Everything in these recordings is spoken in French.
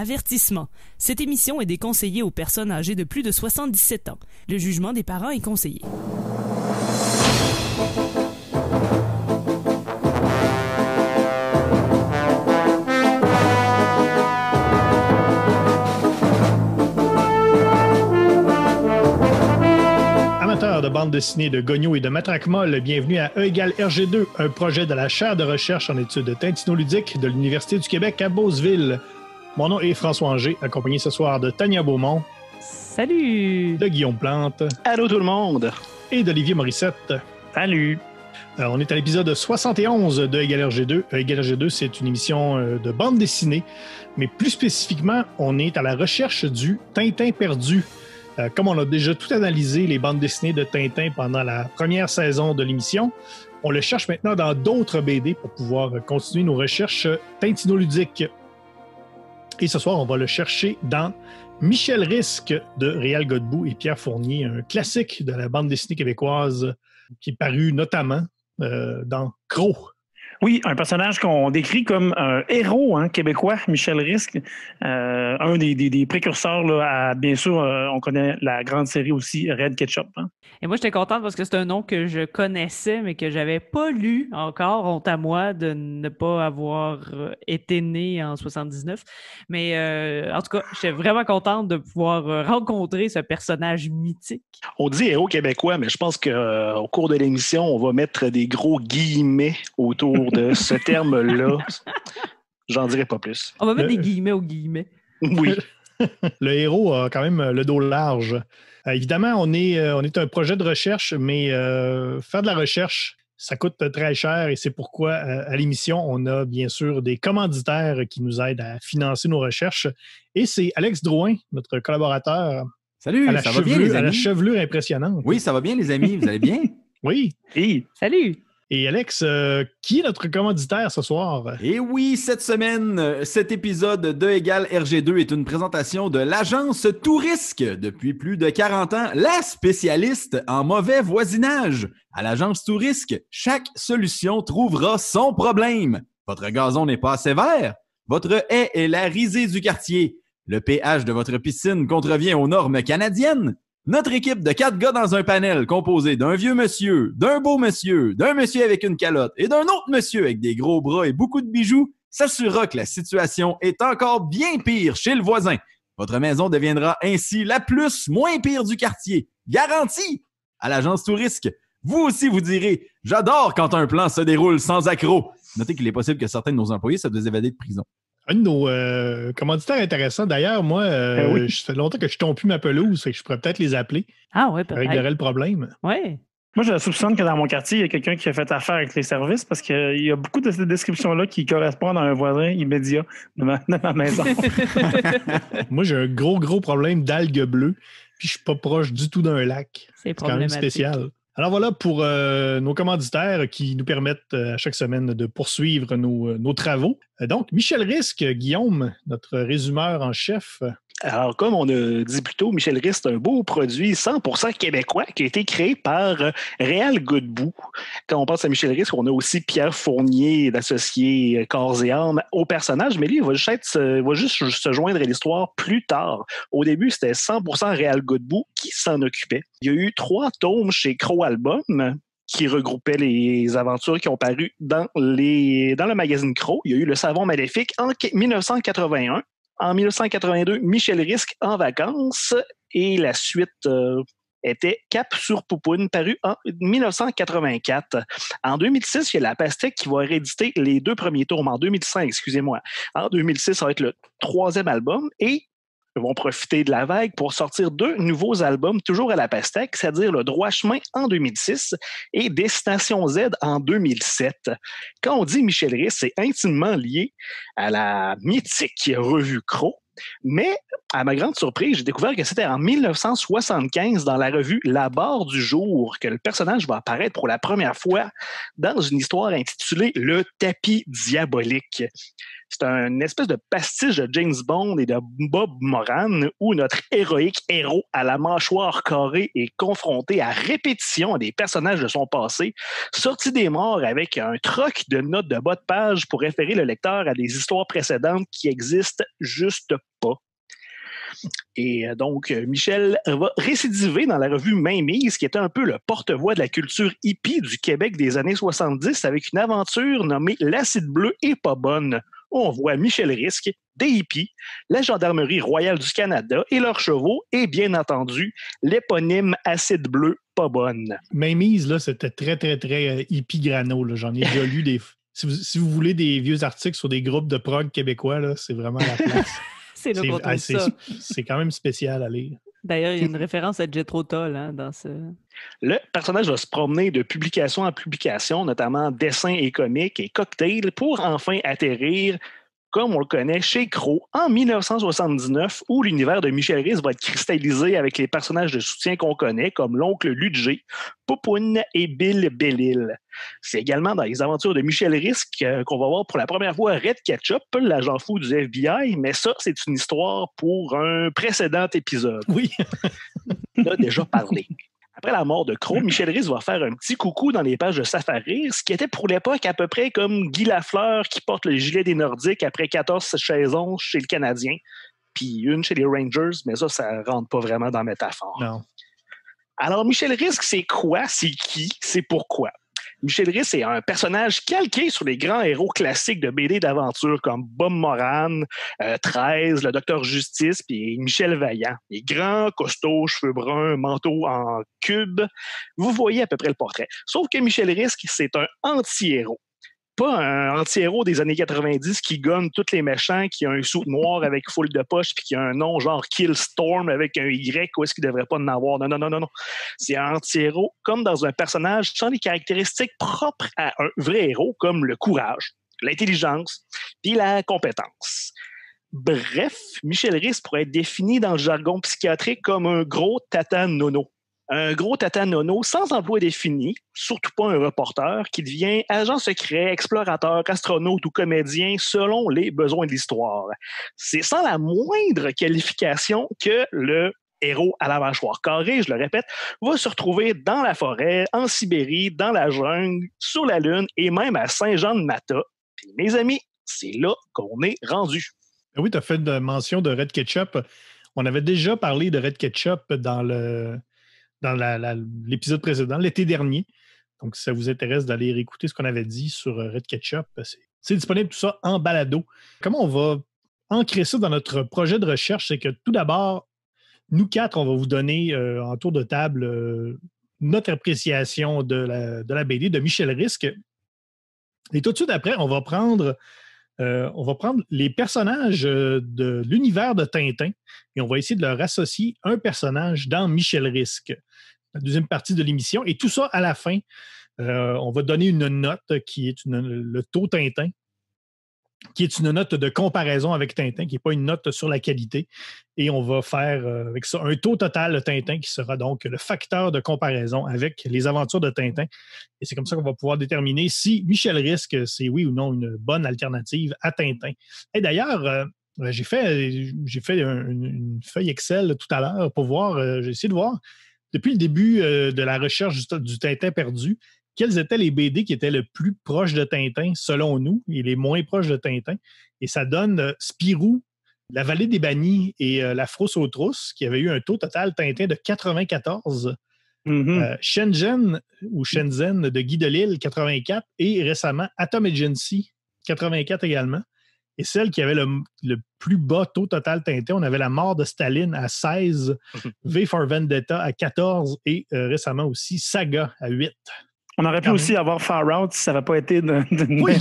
Avertissement. Cette émission est déconseillée aux personnes âgées de plus de 77 ans. Le jugement des parents est conseillé. Amateurs de bande dessinée, de Gogno et de Matraque Molle, bienvenue à E égale RG2, un projet de la chaire de recherche en études tintinoludiques de l'Université du Québec à Beauceville. Mon nom est François Anger, accompagné ce soir de Tania Beaumont. Salut! De Guillaume Plante. Allô tout le monde! Et d'Olivier Morissette. Salut! On est à l'épisode 71 de E égale RG2. E égale RG2, c'est une émission de bande dessinée, mais plus spécifiquement, on est à la recherche du Tintin perdu. Comme on a déjà tout analysé les bandes dessinées de Tintin pendant la première saison de l'émission, on le cherche maintenant dans d'autres BD pour pouvoir continuer nos recherches tintinoludiques. Et ce soir, on va le chercher dans Michel Risque de Réal Godbout et Pierre Fournier, un classique de la bande dessinée québécoise qui est paru notamment dans Croc. Oui, un personnage qu'on décrit comme un héros québécois, Michel Risque, un des précurseurs là, à, bien sûr, on connaît la grande série aussi, Red Ketchup. Et moi, j'étais contente parce que c'est un nom que je connaissais, mais que j'avais pas lu encore. Honte à moi de ne pas avoir été né en 79. Mais en tout cas, j'étais vraiment contente de pouvoir rencontrer ce personnage mythique. On dit héros québécois, mais je pense qu'au cours de l'émission, on va mettre des gros guillemets autour de ce terme-là. J'en dirai pas plus. On va mettre des guillemets aux guillemets. Oui. Le héros a quand même le dos large. Évidemment, on est un projet de recherche, mais faire de la recherche, ça coûte très cher et c'est pourquoi à l'émission, on a bien sûr des commanditaires qui nous aident à financer nos recherches. Et c'est Alex Drouin, notre collaborateur. Salut, ça va bien les amis? À la chevelure impressionnante. Oui, ça va bien les amis, vous allez bien? Oui. Hey. Salut! Et Alex, qui est notre commanditaire ce soir? Et oui, cette semaine, cet épisode de Égal RG2 est une présentation de l'agence Tourisque. Depuis plus de 40 ans, la spécialiste en mauvais voisinage. À l'agence Tourisque, chaque solution trouvera son problème. Votre gazon n'est pas assez vert? Votre haie est la risée du quartier. Le pH de votre piscine contrevient aux normes canadiennes. Notre équipe de 4 gars dans un panel composé d'un vieux monsieur, d'un beau monsieur, d'un monsieur avec une calotte et d'un autre monsieur avec des gros bras et beaucoup de bijoux s'assurera que la situation est encore bien pire chez le voisin. Votre maison deviendra ainsi la moins pire du quartier. Garantie! À l'agence Tourisque, vous aussi vous direz « J'adore quand un plan se déroule sans accroc ». Notez qu'il est possible que certains de nos employés se doivent évader de prison. Un de nos commanditaires intéressants. D'ailleurs, moi, oui. ça fait longtemps que je tombe plus ma pelouse, fait que je pourrais peut-être les appeler. Ah ouais, Ça peut-être. réglerait le problème. Ouais. Moi, je soupçonne que dans mon quartier, il y a quelqu'un qui a fait affaire avec les services parce qu'il y a beaucoup de ces descriptions-là qui correspondent à un voisin immédiat de ma maison. Moi, j'ai un gros problème d'algues bleues, puis je suis pas proche du tout d'un lac. C'est quand même problématique. spécial. Alors voilà pour nos commanditaires qui nous permettent à chaque semaine de poursuivre nos travaux. Donc, Michel Risque, Guillaume, notre résumeur en chef. Alors, comme on a dit plus tôt, Michel Risque, c'est un beau produit 100% québécois qui a été créé par Réal Godbout. Quand on pense à Michel Risque, on a aussi Pierre Fournier, l'associé corps et âme au personnage, mais lui, il va juste se joindre à l'histoire plus tard. Au début, c'était 100% Réal Godbout qui s'en occupait. Il y a eu 3 tomes chez Croc Album qui regroupaient les aventures qui ont paru dans le magazine Croc. Il y a eu Le Savon Maléfique en 1981. En 1982, Michel Risque en vacances et la suite était Cap sur Poupoune, paru en 1984. En 2006, il y a La Pastèque qui va rééditer les 2 premiers tomes. En 2005, excusez-moi. En 2006, ça va être le 3e album et ils vont profiter de la vague pour sortir 2 nouveaux albums, toujours à La Pastèque, c'est-à-dire Le Droit Chemin en 2006 et Destination Z en 2007. Quand on dit Michel Risque, c'est intimement lié à la mythique revue Croc, mais à ma grande surprise, j'ai découvert que c'était en 1975 dans la revue La Barre du Jour que le personnage va apparaître pour la première fois dans une histoire intitulée Le Tapis Diabolique. C'est une espèce de pastiche de James Bond et de Bob Moran où notre héroïque héros à la mâchoire carrée est confronté à répétition à des personnages de son passé, sorti des morts avec un troc de notes de bas de page pour référer le lecteur à des histoires précédentes qui existent juste pas. Et donc, Michel va récidiver dans la revue Mainmise, qui était un peu le porte-voix de la culture hippie du Québec des années 70, avec une aventure nommée L'Acide Bleu est pas bonne, où on voit Michel Risque, des hippies, la Gendarmerie royale du Canada et leurs chevaux, et bien entendu, l'éponyme Acide Bleu pas bonne. Mainmise, là, c'était très, très, très hippie grano. Là. J'en ai déjà lu des... Si vous voulez des vieux articles sur des groupes de prog québécois, là, c'est vraiment la place. C'est là qu'on trouve ça. C'est quand même spécial à lire. D'ailleurs, il y a une référence à Jethro Tull dans ce... Le personnage va se promener de publication en publication, notamment dessins et comics et cocktails, pour enfin atterrir, comme on le connaît, chez Crow en 1979, où l'univers de Michel Risque va être cristallisé avec les personnages de soutien qu'on connaît, comme l'oncle Ludger, Poupoune et Bill Bellil. C'est également dans les aventures de Michel Risque qu'on va voir pour la première fois Red Ketchup, l'agent fou du FBI, mais ça, c'est une histoire pour un précédent épisode. Oui. On a déjà parlé. Après la mort de Crow, Michel Risque va faire un petit coucou dans les pages de Safari, ce qui était pour l'époque à peu près comme Guy Lafleur qui porte le gilet des Nordiques après 14 saisons chez le Canadien, puis une chez les Rangers, mais ça rentre pas vraiment dans la métaphore. Non. Alors, Michel Risque, c'est quoi, c'est qui, c'est pourquoi? Michel Risque est un personnage calqué sur les grands héros classiques de BD d'aventure comme Bob Moran, 13, le Docteur Justice, puis Michel Vaillant. Il est grand, costaud, cheveux bruns, manteau en cube. Vous voyez à peu près le portrait. Sauf que Michel Risque, c'est un anti-héros. Pas un anti-héros des années 90 qui gonne tous les méchants, qui a un sou noir avec foule de poches puis qui a un nom genre Killstorm avec un Y où est-ce qu'il devrait pas en avoir. Non. C'est un anti-héros comme dans un personnage sans les caractéristiques propres à un vrai héros comme le courage, l'intelligence puis la compétence. Bref, Michel Risque pourrait être défini dans le jargon psychiatrique comme un gros tata nono. Un gros tata nono sans emploi défini, surtout pas un reporter, qui devient agent secret, explorateur, astronaute ou comédien selon les besoins de l'histoire. C'est sans la moindre qualification que le héros à la mâchoire carrée, je le répète, va se retrouver dans la forêt, en Sibérie, dans la jungle, sur la Lune et même à Saint-Jean-de-Mata. Puis, mes amis, c'est là qu'on est rendu. Oui, tu as fait de mention de Red Ketchup. On avait déjà parlé de Red Ketchup dans l'épisode précédent, l'été dernier. Donc, si ça vous intéresse d'aller réécouter ce qu'on avait dit sur Red Ketchup, c'est disponible tout ça en balado. Comment on va ancrer ça dans notre projet de recherche? C'est que tout d'abord, nous quatre, on va vous donner en tour de table notre appréciation de la BD de Michel Risque. Et tout de suite après, on va prendre les personnages de l'univers de Tintin et on va essayer de leur associer un personnage dans Michel Risque, la deuxième partie de l'émission. Et tout ça, à la fin, on va donner une note qui est le taux Tintin, qui est une note de comparaison avec Tintin, qui n'est pas une note sur la qualité. Et on va faire avec ça un taux total de Tintin qui sera donc le facteur de comparaison avec les aventures de Tintin. Et c'est comme ça qu'on va pouvoir déterminer si Michel Risque, c'est oui ou non une bonne alternative à Tintin. Et d'ailleurs, j'ai fait une feuille Excel tout à l'heure pour voir, j'ai essayé de voir, depuis le début de la recherche du Tintin perdu, quels étaient les BD qui étaient le plus proches de Tintin, selon nous, et les moins proches de Tintin. Et ça donne Spirou, La Vallée des Bannis et La Frousse aux Trousses, qui avait eu un taux total Tintin de 94. Shenzhen de Guy Delisle, 84. Et récemment, Atom Agency, 84 également. Et celle qui avait le plus bas taux total Tintin, on avait La Mort de Staline à 16, V for Vendetta à 14 et récemment aussi Saga à 8. On aurait pu aussi avoir Far Out si ça n'avait pas été de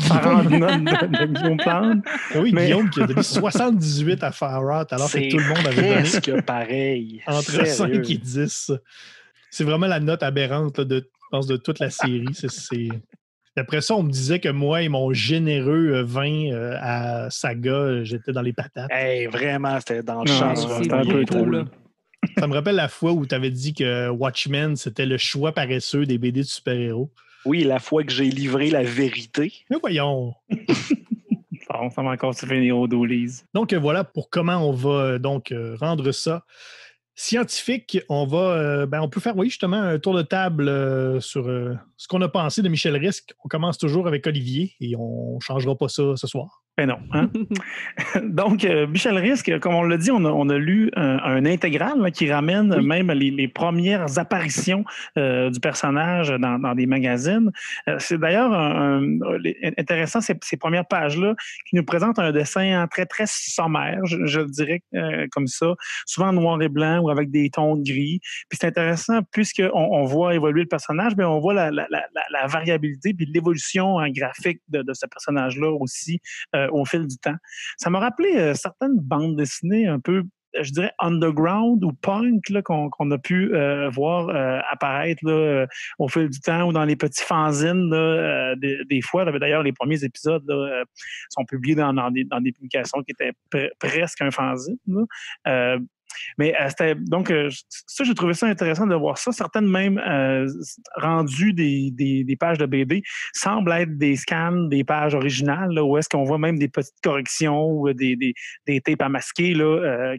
parents de Guillaume Plante. Oui, mais Guillaume qui a donné 78 à Far Out, alors que tout le monde avait donné presque pareil. Entre 5 et 10. C'est vraiment la note aberrante là, je pense, de toute la série. Après ça, on me disait que moi et mon généreux 20 à Saga, j'étais dans les patates. Hey, vraiment, c'était dans le champ. C'était un peu trop, là. Ça me rappelle la fois où tu avais dit que Watchmen, c'était le choix paresseux des BD de super-héros. Oui, la fois que j'ai livré la vérité. Mais voyons. bon, ça va encore se finir au doulise. Donc, voilà pour comment on va rendre ça scientifique. On va, on peut faire, oui, justement, un tour de table sur ce qu'on a pensé de Michel Risque. On commence toujours avec Olivier et on ne changera pas ça ce soir. Ben non. Hein? Donc, Michel Risque, comme on l'a dit, on a lu un intégral là, qui ramène même les premières apparitions du personnage dans des magazines. C'est d'ailleurs intéressant, ces premières pages-là, qui nous présentent un dessin très, très sommaire, je le dirais comme ça, souvent noir et blanc ou avec des tons de gris. Puis c'est intéressant, puisqu'on voit évoluer le personnage, mais on voit la variabilité puis l'évolution en graphique de ce personnage-là aussi au fil du temps. Ça m'a rappelé certaines bandes dessinées un peu, je dirais, underground ou punk là, qu'on a pu voir apparaître là, au fil du temps ou dans les petits fanzines là, des fois. D'ailleurs, les premiers épisodes là, sont publiés dans des publications qui étaient presque un fanzine. Là. Mais c'était donc ça, j'ai trouvé ça intéressant de voir ça. Certaines même rendues des pages de BD semblent être des scans des pages originales, là, où est-ce qu'on voit même des petites corrections ou des tapes à masquer là,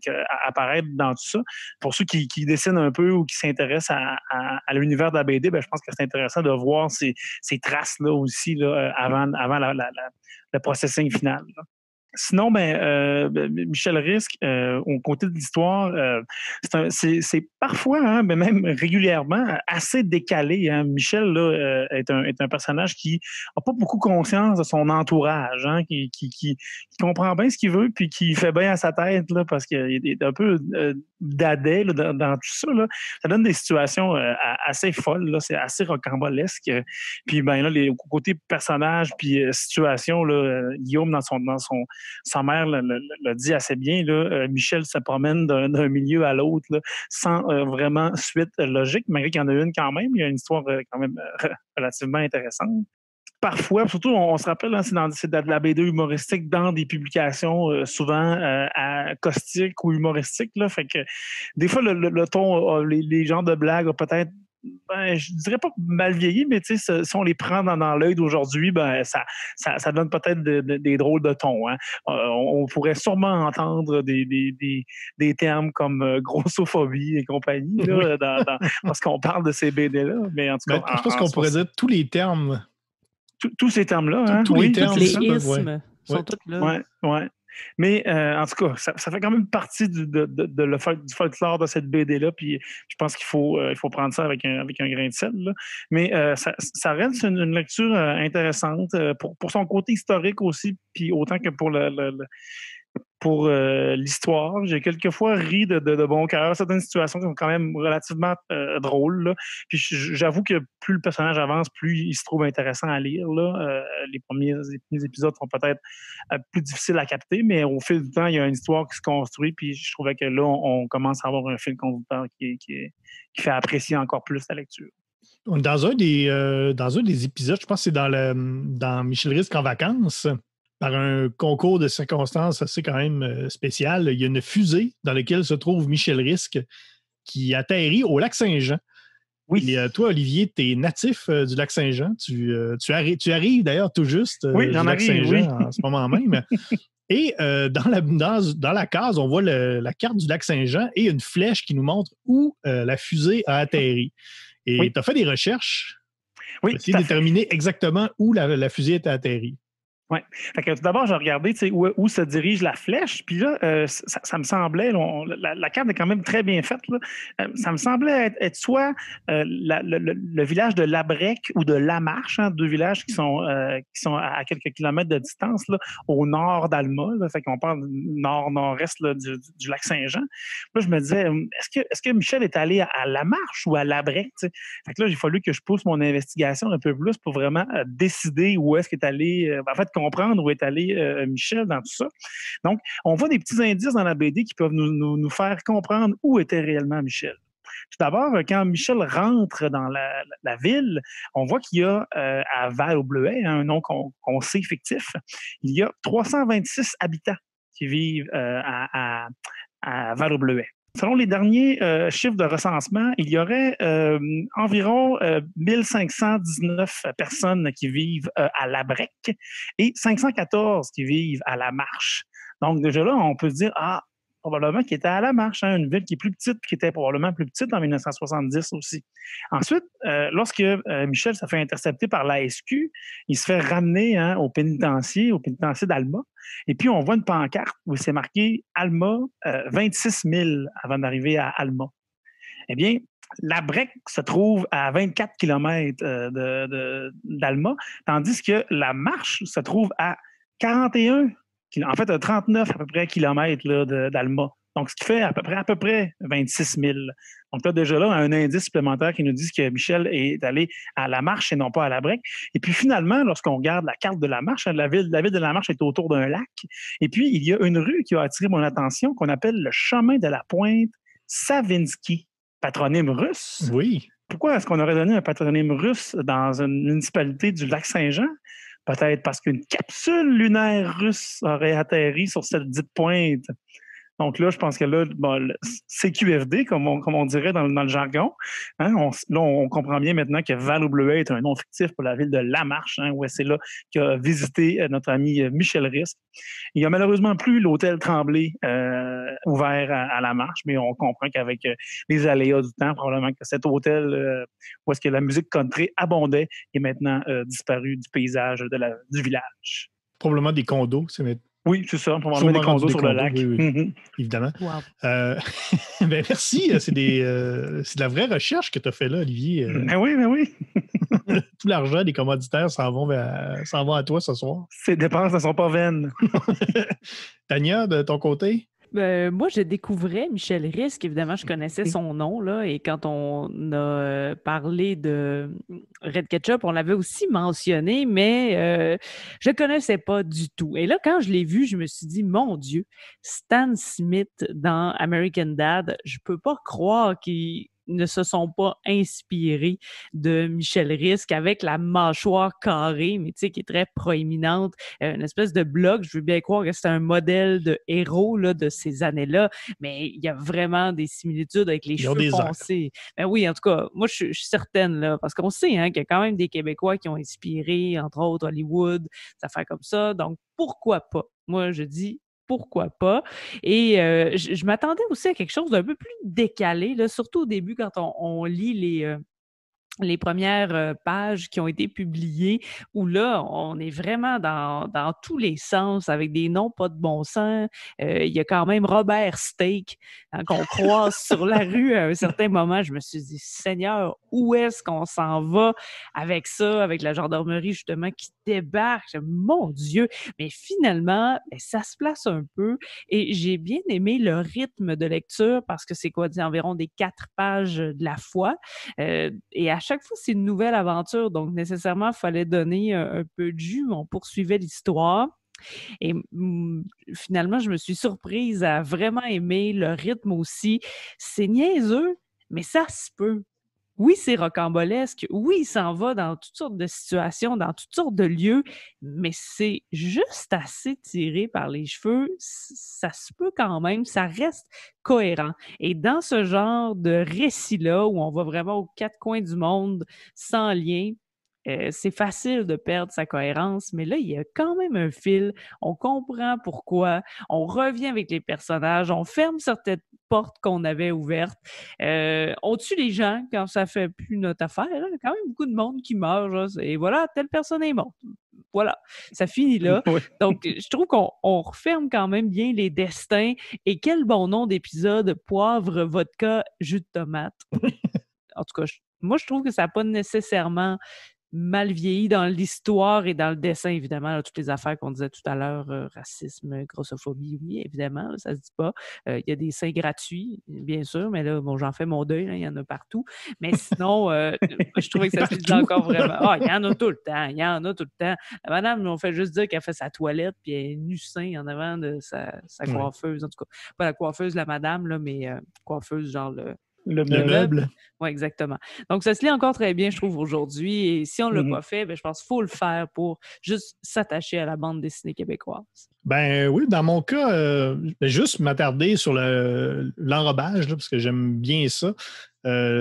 apparaître dans tout ça. Pour ceux qui dessinent un peu ou qui s'intéressent à l'univers de la BD, ben, je pense que c'est intéressant de voir ces traces-là aussi là, avant le processing final. Là. Sinon, Michel Risque, au côté de l'histoire, c'est parfois, hein, mais même régulièrement, assez décalé. Hein. Michel là, est un personnage qui n'a pas beaucoup conscience de son entourage, hein, qui comprend bien ce qu'il veut, puis qui fait bien à sa tête, là, parce qu'il est un peu dadais là, dans tout ça. Là. Ça donne des situations assez folles, là, c'est assez rocambolesque. Puis ben là, les côtés personnage puis situation, là, Guillaume dans sa mère l'a dit assez bien, là, Michel se promène d'un milieu à l'autre là, sans vraiment suite logique, malgré qu'il y en a une quand même. Il y a une histoire quand même relativement intéressante. Parfois, surtout, on se rappelle, hein, c'est de la BD humoristique dans des publications souvent caustiques ou humoristiques. Là, fait que des fois, le ton, les genres de blagues ont peut-être je dirais pas mal vieilli, mais si on les prend dans l'œil d'aujourd'hui, ben ça donne peut-être des drôles de tons. Hein. On pourrait sûrement entendre des termes comme grossophobie et compagnie là, lorsqu'on parle de ces BD-là. Mais en tout cas, je pense qu'on pourrait dire tous les termes. Tous ces termes-là. Hein? Tous les termes, les ismes sont tous là. Ouais. Mais en tout cas, ça fait quand même partie du folklore de cette BD-là. Puis je pense qu'il faut prendre ça avec un grain de sel. Là. Mais ça reste une lecture intéressante pour son côté historique aussi, puis autant que pour l'histoire. J'ai quelquefois ri de bon cœur. Certaines situations sont quand même relativement drôles. Là. Puis j'avoue que plus le personnage avance, plus il se trouve intéressant à lire. Là. Les premiers épisodes sont peut-être plus difficiles à capter, mais au fil du temps, il y a une histoire qui se construit. Puis je trouvais que là, on commence à avoir un fil conducteur qui fait apprécier encore plus la lecture. Dans un des épisodes, je pense que c'est dans Michel Risque en vacances, par un concours de circonstances assez quand même spécial, il y a une fusée dans laquelle se trouve Michel Risque qui atterrit au lac Saint-Jean. Oui. Et toi, Olivier, tu es natif du lac Saint-Jean. Tu arrives d'ailleurs tout juste du lac Saint-Jean en ce moment même. Et dans la case, on voit la carte du lac Saint-Jean et une flèche qui nous montre où la fusée a atterri. Et tu as fait des recherches pour essayer de déterminer exactement où la fusée était atterrie. Oui. Tout d'abord, j'ai regardé où se dirige la flèche. Puis là, ça me semblait, la carte est quand même très bien faite. Là. Ça me semblait être soit le village de Labrec ou de Lamarche, hein, deux villages qui sont à quelques kilomètres de distance, là, au nord d'Alma. Là, fait qu'on parle nord-nord-est là, du lac Saint-Jean. Là, je me disais, est-ce que Michel est allé à Lamarche ou à Labrec? T'sais? Fait que là, il a fallu que je pousse mon investigation un peu plus pour vraiment décider où est-ce qu'il est allé. En fait, comprendre où est allé Michel dans tout ça. Donc, on voit des petits indices dans la BD qui peuvent nous faire comprendre où était réellement Michel. Tout d'abord, quand Michel rentre dans la ville, on voit qu'il y a à Val-au-Bleuet, un nom qu'on sait fictif, il y a 326 habitants qui vivent à Val-au-Bleuet. Selon les derniers chiffres de recensement, il y aurait environ 1519 personnes qui vivent à la Brec et 514 qui vivent à la Marche. Donc, déjà là, on peut se dire, probablement qu'il était à la Marche, une ville qui est plus petite, qui était probablement plus petite en 1970 aussi. Ensuite, lorsque Michel se fait intercepter par la SQ, il se fait ramener au pénitencier d'Alma. Et puis, on voit une pancarte où c'est marqué Alma, 26 000 avant d'arriver à Alma. Eh bien, la Brec se trouve à 24 km d'Alma, tandis que la Marche se trouve à 41 en fait, 39 à peu près kilomètres d'Alma. Donc, ce qui fait à peu près 26 000. Donc, là, déjà là, un indice supplémentaire qui nous dit que Michel est allé à la Marche et non pas à la Brec. Et puis, finalement, lorsqu'on regarde la carte de la Marche, la ville de la Marche est autour d'un lac. Et puis, il y a une rue qui a attiré mon attention qu'on appelle le chemin de la Pointe Savinsky, patronyme russe. Oui. Pourquoi est-ce qu'on aurait donné un patronyme russe dans une municipalité du Lac-Saint-Jean? Peut-être parce qu'une capsule lunaire russe aurait atterri sur cette dite pointe. Donc là, je pense que là, CQFD, comme on dirait dans le jargon, on comprend bien maintenant que Val-au-Bleuet est un nom fictif pour la ville de La Marche, où c'est là qu'a visité notre ami Michel Risque. Il n'y a malheureusement plus l'hôtel Tremblay ouvert à La Marche, mais on comprend qu'avec les aléas du temps, probablement que cet hôtel où est-ce que la musique country abondait est maintenant disparu du paysage du village. Probablement des condos, Oui, c'est ça. Probablement des condos sur le lac. Oui. Mm-hmm. Évidemment. Wow. Ben merci. C'est de la vraie recherche que tu as fait là, Olivier. Ben oui. Tout l'argent des commanditaires s'en vont à toi ce soir. Ces dépenses ne sont pas vaines. Tania, de ton côté? Moi, je découvrais Michel Risque. Évidemment, je connaissais son nom, là, et quand on a parlé de Red Ketchup, on l'avait aussi mentionné, mais je ne connaissais pas du tout. Et là, quand je l'ai vu, je me suis dit, mon Dieu, Stan Smith dans American Dad, je ne peux pas croire qu'il ne se sont pas inspirés de Michel Risque avec la mâchoire carrée, mais tu sais, qui est très proéminente, une espèce de bloc. Je veux bien croire que c'est un modèle de héros là, de ces années-là, mais il y a vraiment des similitudes avec les cheveux foncés. Ben oui, en tout cas, moi, je suis certaine, là, parce qu'on sait qu'il y a quand même des Québécois qui ont inspiré, entre autres, Hollywood, des affaires comme ça. Donc, pourquoi pas? Moi, je dis pourquoi pas? Et je m'attendais aussi à quelque chose d'un peu plus décalé, là, surtout au début quand on lit les premières pages qui ont été publiées, où là, on est vraiment dans tous les sens, avec des noms pas de bon sens. Il y a quand même Robert Steak qu'on croise sur la rue à un certain moment. Je me suis dit, Seigneur, où est-ce qu'on s'en va avec ça, avec la gendarmerie justement qui débarque? Mon Dieu! Mais finalement, ça se place un peu et j'ai bien aimé le rythme de lecture parce que c'est environ des 4 pages de la fois. Et à chaque fois, c'est une nouvelle aventure. Donc, nécessairement, il fallait donner un peu de jus. On poursuivait l'histoire. Et finalement, je me suis surprise à vraiment aimer le rythme aussi. C'est niaiseux, mais ça se peut. Oui, c'est rocambolesque. Oui, il s'en va dans toutes sortes de situations, dans toutes sortes de lieux, mais c'est juste assez tiré par les cheveux. Ça se peut quand même, ça reste cohérent. Et dans ce genre de récit-là, où on va vraiment aux 4 coins du monde sans lien, c'est facile de perdre sa cohérence, mais là, il y a quand même un fil. On comprend pourquoi. On revient avec les personnages. On ferme certaines portes qu'on avait ouvertes. On tue les gens quand ça fait plus notre affaire. Il y a quand même beaucoup de monde qui meurt. Genre, et voilà, telle personne est morte. Voilà, ça finit là. Oui. Donc, je trouve qu'on referme quand même bien les destins. Et quel bon nom d'épisode, poivre, vodka, jus de tomate. En tout cas, moi, je trouve que ça n'a pas nécessairement mal vieilli dans l'histoire et dans le dessin, évidemment, là, toutes les affaires qu'on disait tout à l'heure, racisme, grossophobie, oui, évidemment, là, ça se dit pas. Il y a des seins gratuits, bien sûr, mais là, bon, j'en fais mon deuil, là, il y en a partout. Mais sinon, je trouvais que ça se disait encore vraiment. Ah, il y en a tout le temps, il y en a tout le temps. La madame, on fait juste dire qu'elle fait sa toilette, puis elle est nu sein en avant de sa coiffeuse, en tout cas. Pas la coiffeuse, la madame, là, mais coiffeuse, genre Le Le meuble. Oui, exactement. Donc, ça se lit encore très bien, je trouve, aujourd'hui. Et si on ne l'a pas fait, je pense qu'il faut le faire pour juste s'attacher à la bande dessinée québécoise. Ben oui, dans mon cas, juste m'attarder sur l'enrobage, parce que j'aime bien ça.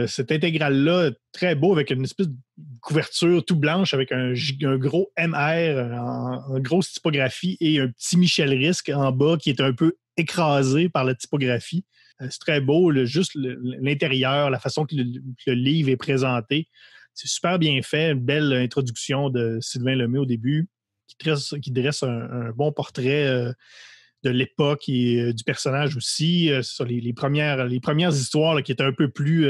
Cette intégrale-là, très beau, avec une espèce de couverture tout blanche, avec un gros MR en grosse typographie et un petit Michel Risque en bas qui est un peu écrasé par la typographie. C'est très beau, juste l'intérieur, la façon que le livre est présenté. C'est super bien fait, une belle introduction de Sylvain Lemay au début, qui dresse un bon portrait de l'époque et du personnage aussi. Sur les premières histoires là, qui étaient un peu plus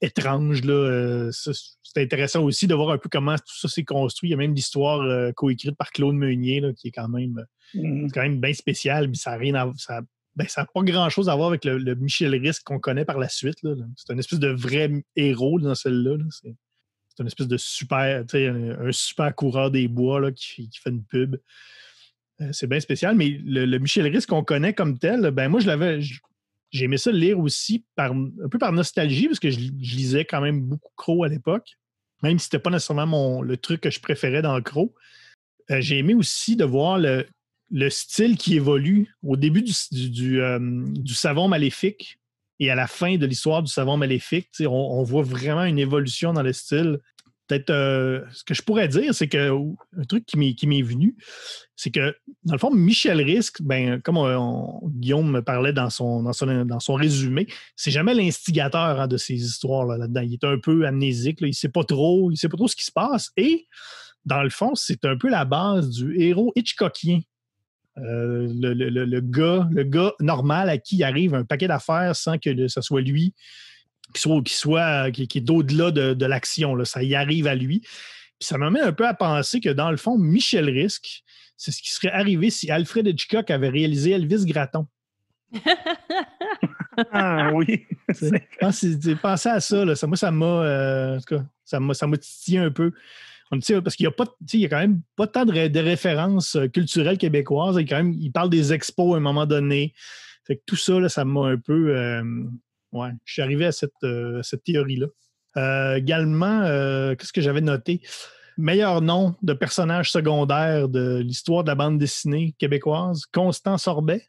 étranges. C'est intéressant aussi de voir un peu comment tout ça s'est construit. Il y a même l'histoire coécrite par Claude Meunier, là, qui est quand même bien spéciale, mais ça n'a rien à ça n'a pas grand-chose à voir avec le Michel Risque qu'on connaît par la suite. Là. C'est une espèce de vrai héros dans celle-là. Là. C'est une espèce de super, un super coureur des bois là, qui fait une pub. C'est bien spécial, mais le Michel Risque qu'on connaît comme tel, ben moi, j'ai aimé ça le lire aussi un peu par nostalgie, parce que je lisais quand même beaucoup Crow à l'époque, même si c'était pas nécessairement le truc que je préférais dans le Crow. J'ai aimé aussi de voir le style qui évolue au début du Savon Maléfique et à la fin de l'histoire du Savon Maléfique. On voit vraiment une évolution dans le style. Peut-être ce que je pourrais dire, c'est que un truc qui m'est venu, c'est que, dans le fond, Michel Risque, ben, comme Guillaume me parlait dans son résumé, c'est jamais l'instigateur de ces histoires là-dedans. Il est un peu amnésique, là, il ne sait pas trop ce qui se passe. Et, dans le fond, c'est un peu la base du héros Hitchcockien. Le gars normal à qui arrive un paquet d'affaires sans que ce soit lui qui est d'au-delà de l'action. Là. Ça y arrive à lui. Puis ça m'amène un peu à penser que, dans le fond, Michel Risque, c'est ce qui serait arrivé si Alfred Hitchcock avait réalisé Elvis Gratton. Ah oui. Pensez à ça. Là. Moi, ça m'a, en tout cas, ça m'a titillé un peu. Parce qu'il y a quand même pas tant de références culturelles québécoises. Il parle des expos à un moment donné. Fait que tout ça, là, ça m'a un peu... je suis arrivé à cette théorie-là. Également, qu'est-ce que j'avais noté? Meilleur nom de personnage secondaire de l'histoire de la bande dessinée québécoise, Constant Sorbet.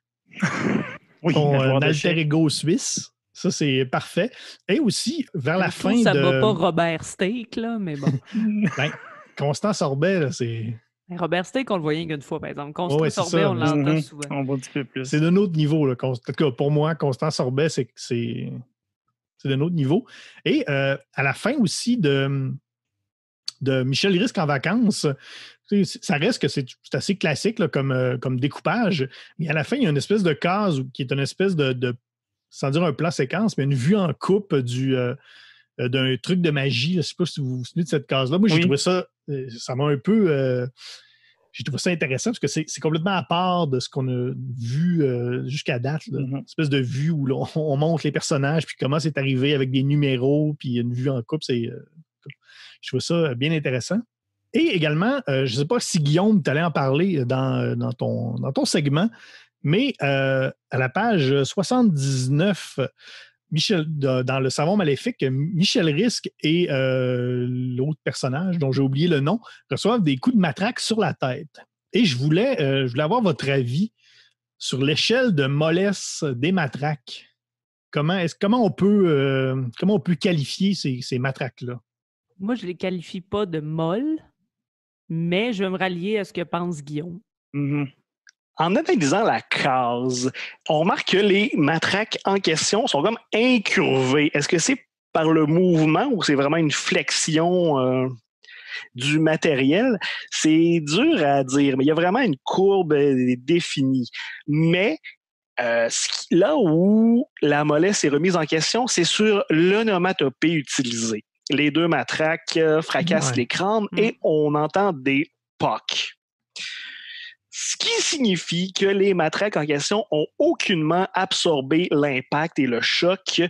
Oui, son alter ego suisse. Ça, c'est parfait. Et aussi, vers la fin ça va pas Robert Steak, là, mais bon. Ben, Constant Sorbet, là, c'est... Robert Steak, on le voyait qu'une fois, par exemple. Constant Sorbet, ça, on l'entend souvent. On voit un petit peu plus. C'est d'un autre niveau. Là. En tout cas, pour moi, Constant Sorbet, c'est d'un autre niveau. Et à la fin aussi de Michel Risque en vacances, ça reste que c'est assez classique là, comme découpage. Mais à la fin, il y a une espèce de case qui est une espèce de sans dire un plan séquence, mais une vue en coupe d'un truc de magie. Je ne sais pas si vous vous souvenez de cette case-là. Moi, j'ai trouvé ça m'a un peu... j'ai trouvé ça intéressant parce que c'est complètement à part de ce qu'on a vu jusqu'à date. Là. Une espèce de vue où on montre les personnages puis comment c'est arrivé avec des numéros puis une vue en coupe. Je trouve ça bien intéressant. Et également, je ne sais pas si Guillaume, tu allais en parler dans ton segment, mais à la page 79, dans le Savon Maléfique, Michel Risque et l'autre personnage, dont j'ai oublié le nom, reçoivent des coups de matraque sur la tête. Et je voulais avoir votre avis sur l'échelle de mollesse des matraques. Comment on peut qualifier ces matraques-là? Moi, je ne les qualifie pas de molles, mais je vais me rallier à ce que pense Guillaume. En analysant la case, on remarque que les matraques en question sont comme incurvées. Est-ce que c'est par le mouvement ou c'est vraiment une flexion du matériel? C'est dur à dire, mais il y a vraiment une courbe définie. Mais là où la mollesse est remise en question, c'est sur l'onomatopée utilisée. Les deux matraques fracassent l'écran et on entend des pocs. Ce qui signifie que les matraques en question ont aucunement absorbé l'impact et le choc,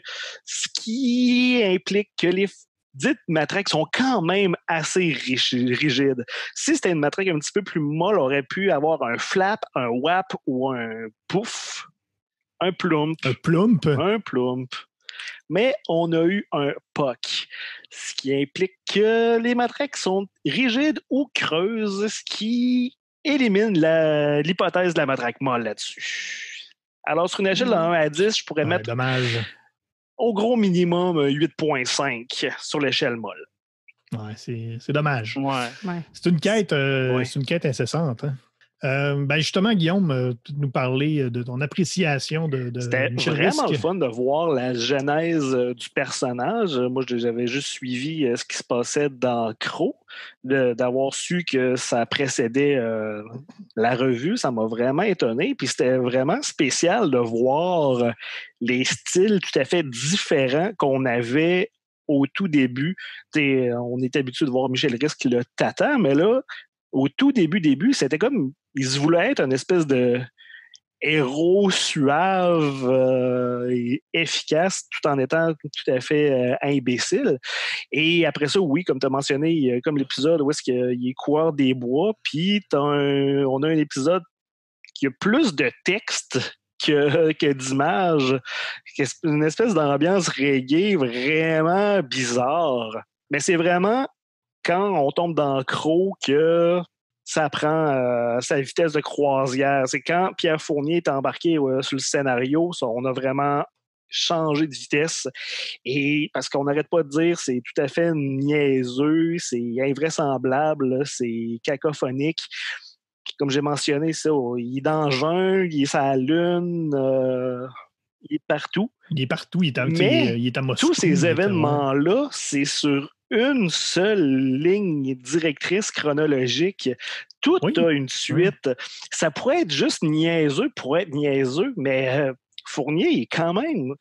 ce qui implique que les dites matraques sont quand même assez rigides. Si c'était une matraque un petit peu plus molle, on aurait pu avoir un flap, un whap ou un pouf, un plump. Un plump? Un plump. mais on a eu un POC, ce qui implique que les matraques sont rigides ou creuses, ce qui élimine l'hypothèse de la matraque molle là-dessus. Alors, sur une échelle de 1 à 10, je pourrais mettre dommage. au gros minimum 8,5 sur l'échelle molle. Ouais, c'est dommage. Ouais. C'est une quête incessante. Hein? Justement, Guillaume, tu nous parler de ton appréciation de C'était Michel vraiment Risque. le fun de voir la genèse du personnage. Moi, j'avais juste suivi ce qui se passait dans Crow, d'avoir su que ça précédait la revue. Ça m'a vraiment étonné. Puis c'était vraiment spécial de voir les styles tout à fait différents qu'on avait au tout début. On est habitué de voir Michel Risque le tata, mais là, au tout début, c'était comme il se voulait être une espèce de héros suave et efficace tout en étant tout à fait imbécile. Et après ça, oui, comme tu as mentionné, comme l'épisode où est-ce qu'il est coureur des bois, puis on a un épisode qui a plus de texte que d'images. Une espèce d'ambiance reggae vraiment bizarre. Mais c'est vraiment quand on tombe dans Crow que ça prend sa vitesse de croisière. C'est quand Pierre Fournier est embarqué sur le scénario, on a vraiment changé de vitesse. Et parce qu'on n'arrête pas de dire c'est tout à fait niaiseux, c'est invraisemblable, c'est cacophonique. Puis, comme j'ai mentionné, ça, il est dans le jungle, il est sur la Lune, il est partout. Il est partout, il est à Moscou. Tous ces événements-là, c'est sur une seule ligne directrice chronologique. Tout a une suite. Ça pourrait être juste niaiseux pour être niaiseux, mais Fournier est quand même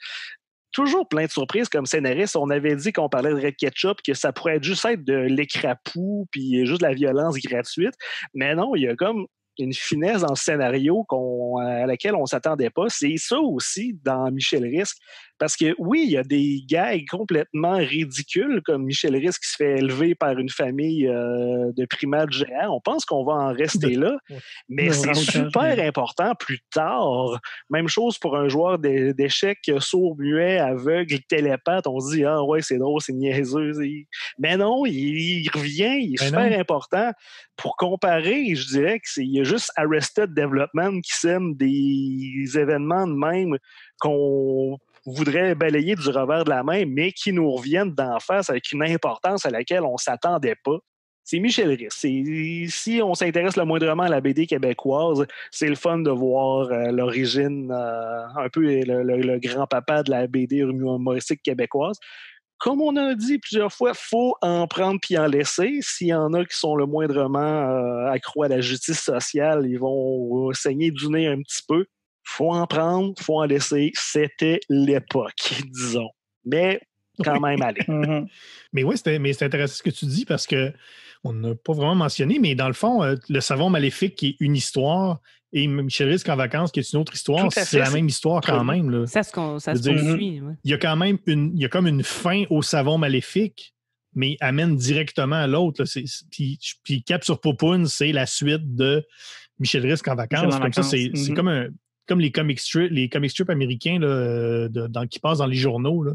toujours plein de surprises comme scénariste. On avait dit qu'on parlait de Red Ketchup, que ça pourrait juste être de l'écrapou puis juste de la violence gratuite. Mais non, il y a comme une finesse dans le scénario à laquelle on ne s'attendait pas. C'est ça aussi dans Michel Risque. Parce que oui, il y a des gags complètement ridicules, comme Michel Risque qui se fait élever par une famille de primates géants. On pense qu'on va en rester là, mais c'est super important plus tard. Même chose pour un joueur d'échecs sourd, muet, aveugle, télépathe. On se dit, ah ouais, c'est drôle, c'est niaiseux. Mais non, il revient, il est super important. Pour comparer, je dirais qu'il y a juste Arrested Development qui sème des événements de même qu'on voudrait balayer du revers de la main, mais qui nous reviennent d'en face avec une importance à laquelle on ne s'attendait pas. C'est Michel Risque. Si on s'intéresse le moindrement à la BD québécoise, c'est le fun de voir l'origine, un peu le grand-papa de la BD humoristique québécoise. Comme on a dit plusieurs fois, il faut en prendre puis en laisser. S'il y en a qui sont le moindrement accros à la justice sociale, ils vont saigner du nez un petit peu. Faut en prendre, faut en laisser. C'était l'époque, disons. Mais quand même, allez. Mais oui, c'est intéressant ce que tu dis parce que on n'a pas vraiment mentionné, mais dans le fond, Le Savon Maléfique qui est une histoire et Michel Risque en vacances qui est une autre histoire, c'est la même histoire quand même. Là. Ça se poursuit. Ouais. Il y a quand même comme une fin au Savon Maléfique, mais amène directement à l'autre. Puis Cap sur Popoun, c'est la suite de Michel Risque en vacances. Comme ça, c'est comme les comic strips américains là, qui passent dans les journaux. Là.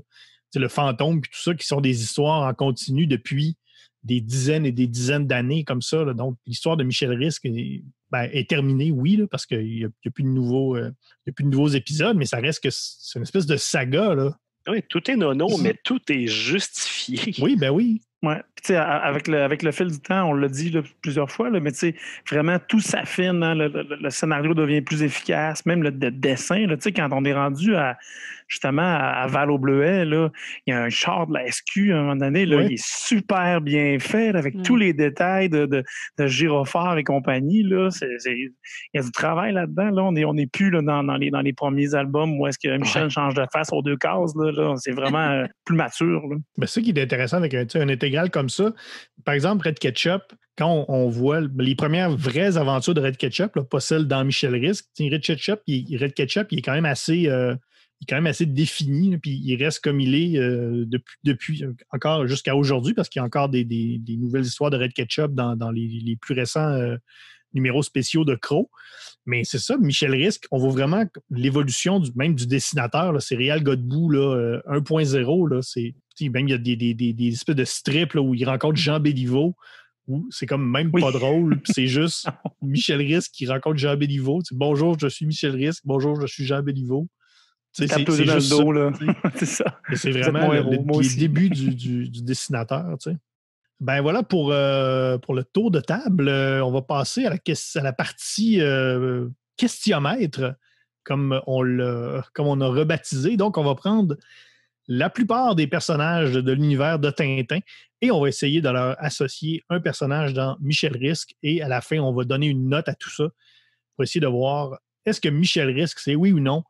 C'est le fantôme puis tout ça, qui sont des histoires en continu depuis des dizaines et des dizaines d'années comme ça. Là. Donc, l'histoire de Michel Risque est terminée, oui, là, parce qu'il n'y a plus de nouveaux épisodes, mais ça reste que c'est une espèce de saga. Là. Oui, tout est nono, mais tout est justifié. Oui, ben oui. Ouais. Puis, avec le fil du temps, on l'a dit là, plusieurs fois, là, mais vraiment tout s'affine, hein, le scénario devient plus efficace, même le dessin. Là, quand on est rendu justement à Val-au-Bleuet, là, il y a un char de la SQ à un moment donné, là, il est super bien fait là, avec tous les détails de gyrophare et compagnie. Là, il y a du travail là-dedans. Là. On n'est plus là, dans les premiers albums où est-ce que Michel change de face aux 2 cases. Là, c'est vraiment plus mature. Là. Ben, c'est ça qui est intéressant avec un intégral comme ça. Par exemple, Red Ketchup, quand on voit les premières vraies aventures de Red Ketchup, là, pas celles dans Michel Risque, Red Ketchup, il est quand même assez défini, là, puis il reste comme il est depuis encore jusqu'à aujourd'hui, parce qu'il y a encore des nouvelles histoires de Red Ketchup dans les plus récents numéros spéciaux de Crow. Mais c'est ça, Michel Risque, on voit vraiment l'évolution même du dessinateur. Là, c'est Réal Godbout là, 1.0. Là, même il y a des espèces de strips là, où il rencontre Jean Béliveau, où c'est comme même pas drôle. C'est juste Michel Risque qui rencontre Jean Béliveau. Bonjour, je suis Michel Risque. Bonjour, je suis Jean Béliveau. C'est juste ça. Là. C'est ça. C'est vraiment le début du dessinateur. T'sais. Ben voilà pour le tour de table. On va passer à la partie questionnaire, comme on a rebaptisé. Donc, on va prendre la plupart des personnages de l'univers de Tintin et on va essayer de leur associer un personnage dans Michel Risque et à la fin, on va donner une note à tout ça pour essayer de voir est-ce que Michel Risque, c'est oui ou non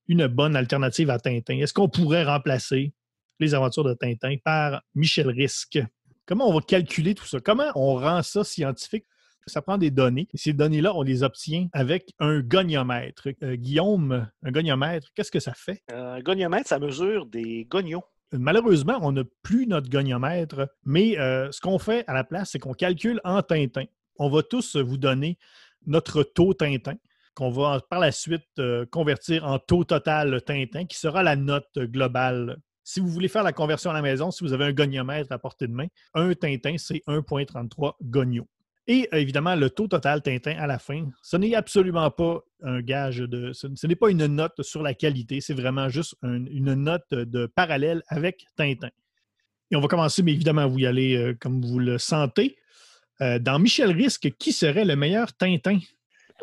une bonne alternative à Tintin? Est-ce qu'on pourrait remplacer les aventures de Tintin par Michel Risque? Comment on va calculer tout ça? Comment on rend ça scientifique? Ça prend des données. Et ces données-là, on les obtient avec un goniomètre. Guillaume, un goniomètre, qu'est-ce que ça fait? Un goniomètre, ça mesure des gonions. Malheureusement, on n'a plus notre goniomètre, mais ce qu'on fait à la place, c'est qu'on calcule en Tintin. On va tous vous donner notre taux Tintin, qu'on va par la suite convertir en taux total Tintin, qui sera la note globale. Si vous voulez faire la conversion à la maison, si vous avez un goniomètre à portée de main, un Tintin, c'est 1,33 gonios. Et évidemment, le taux total Tintin à la fin, ce n'est absolument pas un gage de... Ce n'est pas une note sur la qualité, c'est vraiment juste une note de parallèle avec Tintin. Et on va commencer, mais évidemment, vous y allez comme vous le sentez. Dans Michel Risque, qui serait le meilleur Tintin?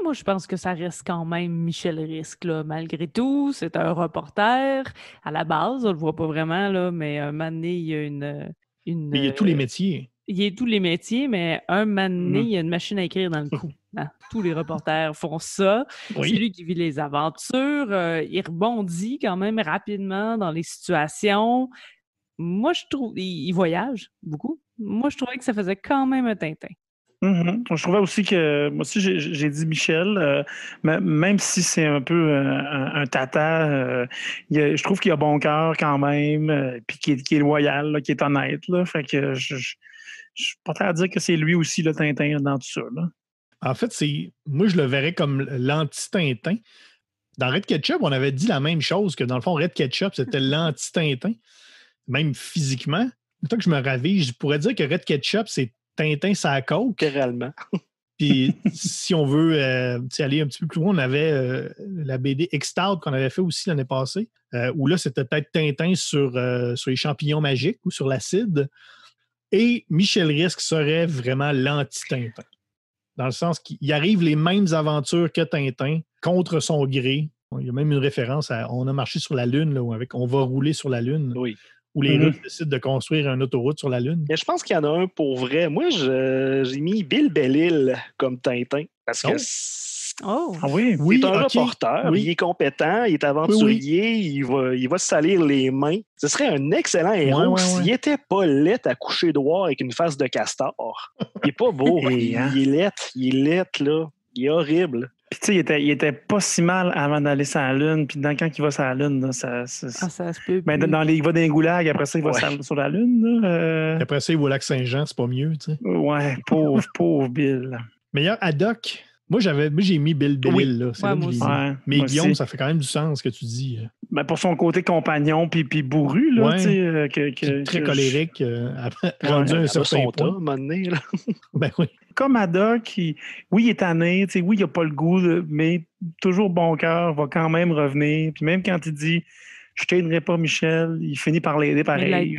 Moi, je pense que ça reste quand même Michel Risque, là. Malgré tout, c'est un reporter. À la base, on ne le voit pas vraiment, là, mais un moment donné, il y a une Mais il y a tous les métiers. Il y a tous les métiers, mais un moment donné, il y a une machine à écrire dans le cou. Hein? Tous les reporters font ça. Oui. C'est lui qui vit les aventures. Il rebondit quand même rapidement dans les situations. Moi, je trouve... Il voyage beaucoup. Moi, je trouvais que ça faisait quand même un Tintin. Mm-hmm. Je trouvais aussi que... Moi aussi, j'ai dit Michel. Même si c'est un peu un tata, je trouve qu'il a bon cœur quand même, puis qui est loyal, là, qui est honnête. Là, fait que je suis pas prêt à dire que c'est lui aussi le Tintin dans tout ça. Là. En fait, moi, je le verrais comme l'anti-Tintin. Dans Red Ketchup, on avait dit la même chose, que dans le fond, Red Ketchup, c'était l'anti-Tintin, même physiquement. Tant que je me ravise, je pourrais dire que Red Ketchup, c'est Tintin sa coke. Littéralement. Puis si on veut aller un petit peu plus loin, on avait la BD X-Stout qu'on avait fait aussi l'année passée, où là, c'était peut-être Tintin sur les champignons magiques ou sur l'acide. Et Michel Risque serait vraiment l'anti-Tintin. Dans le sens qu'il arrive les mêmes aventures que Tintin, contre son gré. Il y a même une référence à « On a marché sur la Lune », là, avec « On va rouler sur la Lune ». Oui. Où les Russes décident de construire une autoroute sur la Lune. Mais je pense qu'il y en a un pour vrai. Moi, j'ai mis Bill Bellil comme Tintin. Parce que c'est un reporter, il est compétent, il est aventurier, il va se salir les mains. Ce serait un excellent héros s'il n'était pas laid à coucher droit avec une face de castor. Il n'est pas beau. il est laid, là. Il est horrible. Puis tu sais, il était pas si mal avant d'aller sur la Lune. Puis quand il va sur la Lune, là, ça se peut. Ben, il va dans les goulags, après ça, il va sur la Lune. Là, Après ça, il va au lac Saint-Jean, c'est pas mieux, tu sais. Ouais, pauvre Bill. Meilleur Haddock. Moi, j'ai mis Bill Bellil, là. C'est là que je l'ai mis. Mais Guillaume, aussi. Ça fait quand même du sens ce que tu dis. Ben, pour son côté compagnon puis bourru, là, tu sais. Très colérique, rendu un certain point. À un moment donné, là. Ben oui. Comme Haddock, il est tanné, oui, il n'a pas le goût, mais toujours bon cœur, va quand même revenir. Puis même quand il dit « Je t'aiderai pas, Michel », il finit par l'aider pareil.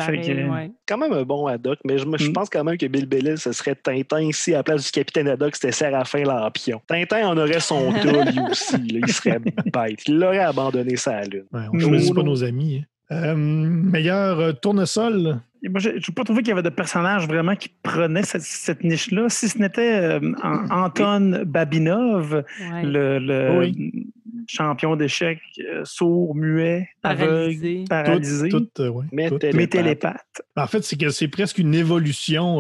Quand même un bon Haddock, mais je pense quand même que Bill Bellil, ce serait Tintin ici, à la place du capitaine Haddock, c'était Séraphin Lampion. Tintin en aurait son tas, lui aussi. Là, il serait bête. Il l'aurait abandonné ça à la Lune. Ouais, on ne choisit pas nos amis. Meilleur tournesol. Moi, je n'ai pas trouvé qu'il y avait de personnages vraiment qui prenaient cette niche-là. Si ce n'était Anton Babinov, le champion d'échecs, sourd, muet, aveugle, paralysé, mais télépathe. En fait, c'est que c'est presque une évolution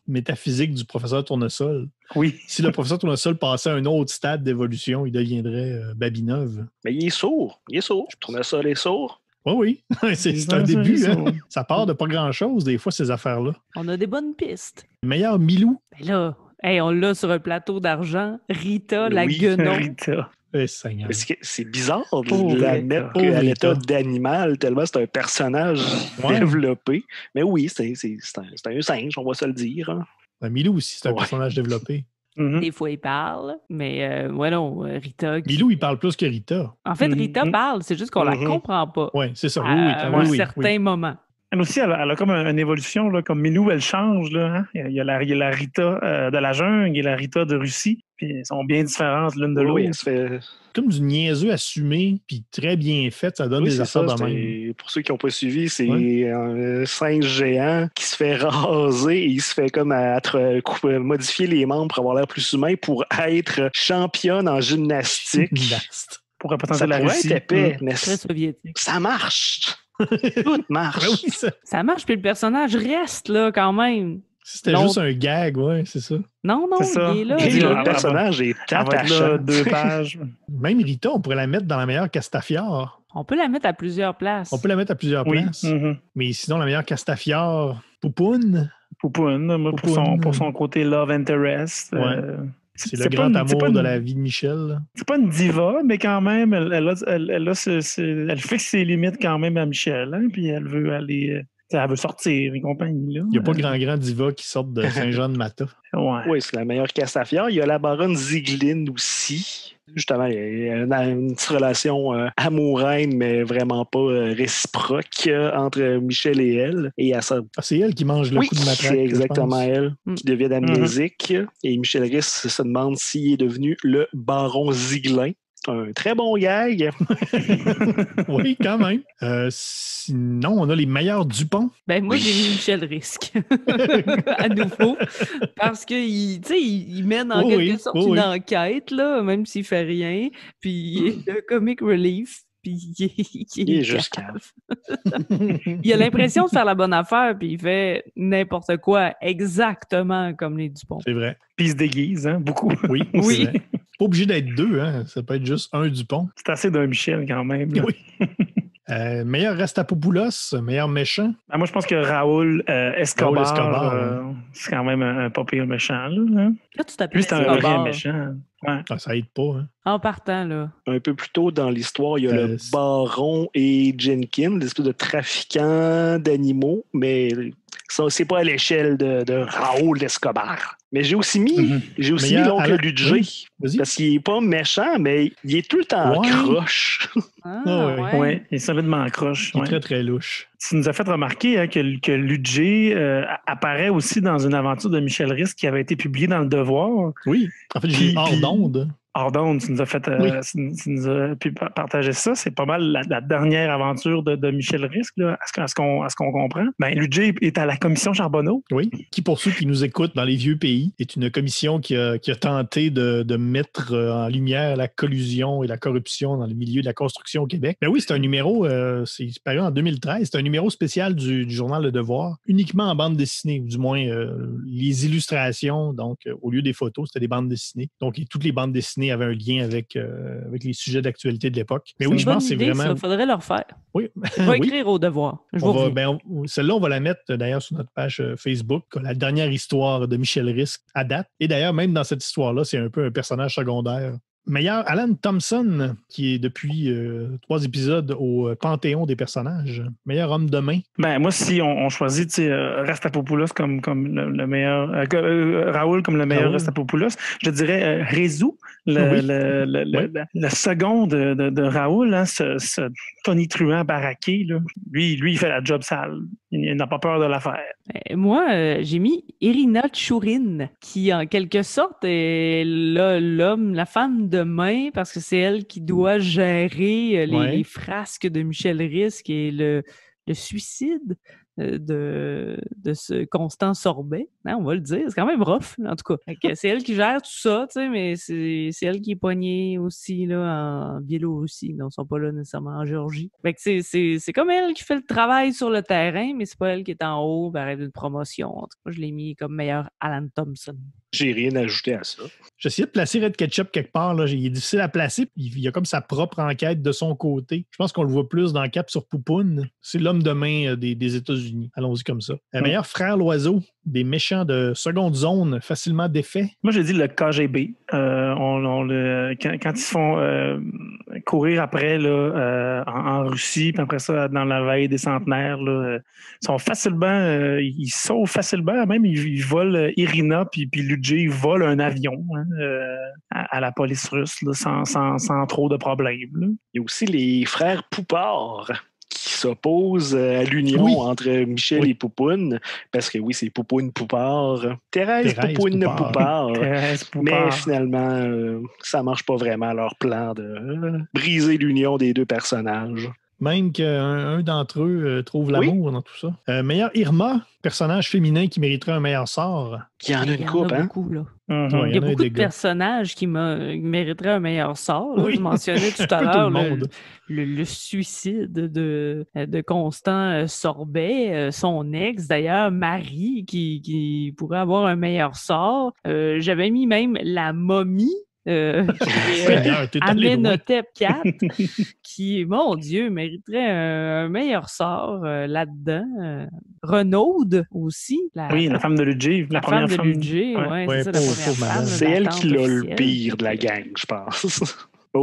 métaphysique du professeur Tournesol. Oui. Si le professeur Tournesol passait à un autre stade d'évolution, il deviendrait Babinov. Mais il est sourd. Tournesol est sourd. Oui. C'est un début. Hein? Ça part de pas grand-chose, des fois, ces affaires-là. On a des bonnes pistes. Meilleur Milou. Ben là, Hey, on l'a sur un plateau d'argent. Rita, la Oui. guenon. Rita. Seigneur. C'est bizarre Pauvre de la Rita. mettre Pauvre à l'état Rita. d'animal, tellement c'est un personnage Ouais. développé. Mais oui, c'est un singe, on va se le dire. Hein. Milou aussi, c'est un Ouais. personnage développé. Mhm. Des fois, il parle, mais ouais, non, Rita. Milou, il parle plus que Rita. En fait, Rita Mhm. parle, c'est juste qu'on la Mhm. comprend pas. Oui, c'est ça. À un certain moment. Elle aussi, elle a comme une évolution, là, comme Milou, elle change. Là, hein? Il y a la Rita de la jungle et la Rita de Russie. Puis elles sont bien différentes l'une de l'autre. Oui, elle se fait. Comme du niaiseux assumé, puis très bien fait, ça donne Oui, des c'est affaires ça. de même. Pour ceux qui n'ont pas suivi, c'est Ouais. un singe géant qui se fait raser et il se fait comme modifier les membres pour avoir l'air plus humain pour être championne en gymnastique. Gymnaste. Pour représenter Ça la pourrait Russie. être épais, mais Très soviétique. ça marche. Tout marche. Ben oui, ça. Ça marche, puis le personnage reste là quand même. C'était Non. juste un gag, ouais, c'est ça. Non, C'est ça. il est là. Et Dis-le. le personnage est Elle va être là, attachant. 2 pages. Même Rita, on pourrait la mettre dans la meilleure Castafiore. On peut la mettre à plusieurs places. On peut la mettre à plusieurs Oui. places. Mhm. Mais sinon, la meilleure Castafiore, Poupoune, Poupoune, moi, Poupoune. pour son côté love interest. Ouais. c'est le pas grand une- c'est pas amour de une- la vie de Michel. C'est pas une diva, mais quand même, elle fixe ses limites quand même à Michel. Hein, puis elle veut aller. Elle veut sortir et compagnie. Là. Il n'y a pas de grand diva qui sortent de Saint-Jean-de-Mata. Ouais. Oui, c'est la meilleure Castafiore. Il y a la baronne Zieglin aussi. Justement, il y a une petite relation amoureuse, mais vraiment pas réciproque entre Michel et elle. Et à ça, Ah, c'est elle qui mange le oui, coup de matraque. c'est exactement je pense. elle qui devient amnésique. Et Michel Rhys se demande s'il est devenu le baron Zieglin. Un très bon gag. Oui, quand même. Sinon, on a les meilleurs Dupont. Ben moi, j'ai mis Michel Risque. À nouveau. Parce qu'il il mène en Oui, quelque sorte oui, une oui. enquête, là, même s'il fait rien. Puis il est le comic relief. Puis Il est juste cave. Il a l'impression de faire la bonne affaire, puis il fait n'importe quoi, exactement comme les Dupont. C'est vrai. Puis il se déguise, hein, beaucoup. Oui, Oui. c'est vrai. Pas obligé d'être deux, hein. Ça peut être juste un Dupont. C'est assez d'un Michel quand même. là. Oui. Meilleur Rastapopoulos, meilleur méchant. Ah, moi, je pense que Raoul Escobar, Raoul Escobar, c'est quand même un pas pire méchant. Là, hein? Là, tu t'appelles Lui, c'est un vrai Escobar. méchant. Ouais. Ah, ça aide pas, hein. En partant, là. Un peu plus tôt dans l'histoire, il y a le c'est- baron et Jenkins, l'espèce de trafiquant d'animaux, mais ça, c'est pas à l'échelle de Raoul Escobar. Mais j'ai aussi mis, Mhm. l'oncle Alain- Ludger, oui, vas-y. parce qu'il est pas méchant, mais il est tout le temps Ouais. croche. Ah, ouais. ouais. Ouais, il est solidement accroche. Il est Ouais. très, très louche. Tu nous as fait remarquer hein, que Ludger apparaît aussi dans une aventure de Michel Rhys qui avait été publiée dans Le Devoir. Oui. En fait, j'ai hors Puis- d'onde. Hors d'onde, tu nous as fait Oui. tu nous as pu partager ça. C'est pas mal la dernière aventure de Michel Rhys, là, à ce qu'on comprend. Ben, Ludger est à la commission Charbonneau. Oui. Qui, pour ceux qui nous écoutent dans les vieux pays, est une commission qui a tenté de mettre en lumière la collusion et la corruption dans le milieu de la construction au Québec. Ben oui, c'est un numéro, c'est paru en 2013, c'est un numéro spécial du journal Le Devoir, uniquement en bande dessinée, ou du moins les illustrations, donc au lieu des photos, c'était des bandes dessinées. Donc toutes les bandes dessinées avaient un lien avec les sujets d'actualité de l'époque. Mais C'est oui, une je bonne pense que c'est idée, vraiment... ça. Faudrait le refaire. Oui. Je vais Oui. écrire au devoir. Je vous On va, reviens. celle-là, on va la mettre d'ailleurs sur notre page Facebook, la dernière histoire de Michel Rhys à date. Et d'ailleurs, même dans cette histoire-là, c'est un peu un personnage secondaire. Meilleur Alan Thompson, qui est depuis 3 épisodes au Panthéon des personnages. Meilleur homme de main. Ben, moi, si on choisit Rastapopoulos comme le meilleur, Raoul comme le meilleur Raoul. Rastapopoulos, je dirais Rézou, le second de Raoul, hein, ce tonitruant baraqué. Là. Lui, il fait la job sale. Il n'a pas peur de la faire. Moi, j'ai mis Irina Tchourine, qui en quelque sorte est l'homme, la femme de main, parce que c'est elle qui doit gérer les frasques de Michel Rhys, qui est le suicide de ce Constant Sorbet. Hein, on va le dire, c'est quand même rough, là, en tout cas. Fait que c'est elle qui gère tout ça, tu sais, mais c'est elle qui est poignée aussi là, en Biélorussie. Donc, ils sont pas là nécessairement en Géorgie. Fait que c'est comme elle qui fait le travail sur le terrain, mais c'est pas elle qui est en haut, ben, d'une promotion. En tout cas, je l'ai mis comme meilleur Alan Thompson. J'ai rien ajouté à ça. J'essayais de placer Red Ketchup quelque part. Là. Il est difficile à placer. Il a comme sa propre enquête de son côté. Je pense qu'on le voit plus dans Cap sur Poupoune. C'est l'homme de main des États-Unis. Allons-y comme ça. Meilleur frère l'oiseau. des méchants de seconde zone facilement défaits. Moi, j'ai dit le KGB. Quand ils se font courir après là, en Russie, puis après ça, dans la veille des centenaires, là, ils sont facilement, ils sauvent facilement. Même, ils volent Irina, puis Ludger, ils volent un avion à la police russe là, sans trop de problèmes. Là. Il y a aussi les frères Poupard qui s'opposent à l'union entre Michel et Poupoune, parce que oui, c'est Poupoune-Poupard. Thérèse Poupoune-Poupard. Mais finalement, ça marche pas vraiment leur plan de briser l'union des deux personnages. Même qu'un d'entre eux trouve l'amour dans tout ça. Meilleur Irma, personnage féminin qui mériterait un meilleur sort. Il y en a une coupe, hein? Beaucoup, là. Mm-hmm. Il y a beaucoup de personnages qui mériteraient un meilleur sort. Là. Je mentionnais tout à l'heure le suicide de Constant Sorbet, son ex, d'ailleurs, Marie, qui pourrait avoir un meilleur sort. J'avais mis même la momie. Amenhotep 4 qui, mon Dieu, mériterait un meilleur sort là-dedans. Renaud aussi. La femme de Ludger. La première femme de Ludger, c'est ça, la première femme. C'est elle qui l'a le pire de la gang, je pense.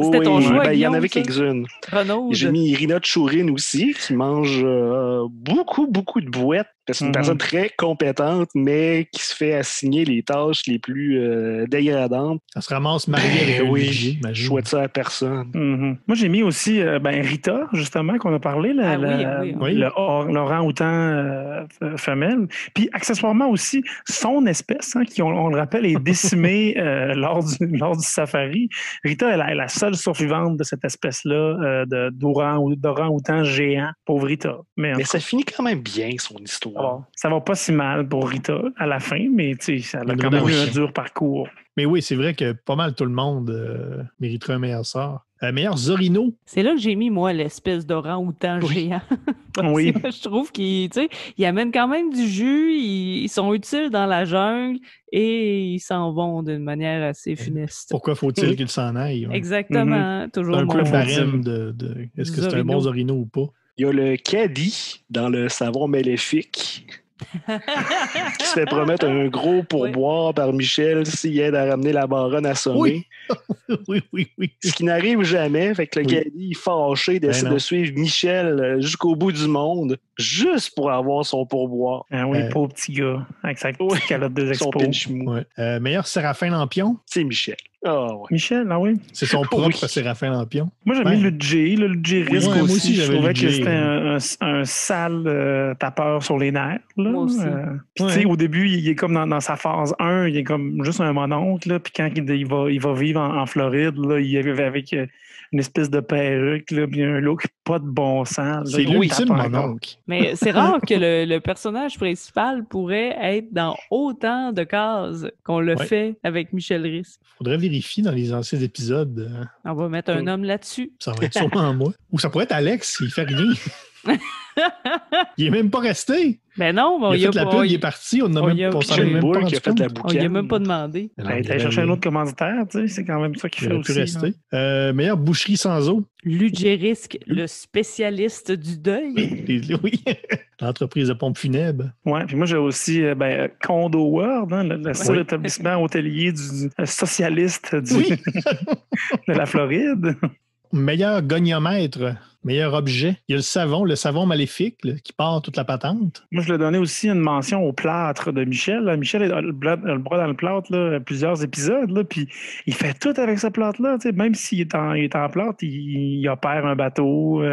C'était ton choix, il y en avait quelques-unes. Renaud. J'ai mis Irina Tchourine aussi, qui mange beaucoup de bouettes. C'est une personne très compétente, mais qui se fait assigner les tâches les plus dégradantes. Elle se ramasse mariée avec un Ludger. Je souhaite ça à personne. Moi, j'ai mis aussi Rita, justement, qu'on a parlé, le orang-outan femelle. Puis, accessoirement aussi, son espèce, qui, on le rappelle, est décimée lors du safari. Rita est la seule survivante de cette espèce-là d'orang-outan géant. Pauvre Rita. Mais ça finit quand même bien, son histoire. Alors, ça va pas si mal pour Rita à la fin, mais ça a quand même eu un dur parcours. Mais oui, c'est vrai que pas mal tout le monde mériterait un meilleur sort. Meilleur Zorino. C'est là que j'ai mis, moi, l'espèce d'orang-outan géant. Oui. Je trouve qu'ils amènent quand même du jus, ils sont utiles dans la jungle et ils s'en vont d'une manière assez funeste. Pourquoi faut-il qu'ils s'en aillent? Ouais. Exactement. Toujours un peu le barème de est-ce que c'est un bon Zorino ou pas? Il y a le caddie dans le savon maléfique qui se fait promettre un gros pourboire par Michel s'il aide à ramener la baronne à sommet. Oui. Ce qui n'arrive jamais. Fait que le caddie fâché décide de suivre Michel jusqu'au bout du monde juste pour avoir son pourboire. Ah oui, pauvre petit gars avec sa petite calotte des expos. Son pinch mou. Meilleur Séraphin Lampion? C'est Michel. Oh, Michel, ah oui. C'est son propre Séraphin Lampion. Moi, j'ai mis le Ludger risque aussi. Moi aussi, je trouvais que c'était un sale tapeur sur les nerfs. Là. Moi aussi. Puis, tu sais, au début, il est comme dans sa phase 1, il est comme juste un mononcle. Là, puis quand il va vivre en Floride, là, il est avec une espèce de perruque, là, puis un look pas de bon sens. Là. C'est l'ultime mononcle. Mais c'est rare que le personnage principal pourrait être dans autant de cases qu'on le fait avec Michel Risque. Faudrait vérifier dans les anciens épisodes. On va mettre un homme là-dessus. Ça va être sûrement moi. Ou ça pourrait être Alex, il fait rien. Il est même pas resté. Ben non, il a fait la pub, il est parti. On n'a même pas demandé. Il a cherché un autre commanditaire, tu sais, c'est quand même ça qu'il fait aussi. Rester. Meilleure boucherie sans eau. Ludger Risque, le spécialiste du deuil. Oui, l'entreprise de pompes funèbres. Oui, puis moi j'ai aussi Condo World, le seul établissement hôtelier du socialiste de la Floride. Meilleur goniomètre, meilleur objet. Il y a le savon maléfique qui part toute la patente. Moi, je lui ai donné aussi une mention au plâtre de Michel. Michel a le bras dans le plâtre là, plusieurs épisodes, là, puis il fait tout avec ce plâtre-là. Même s'il est en plâtre, il opère un bateau,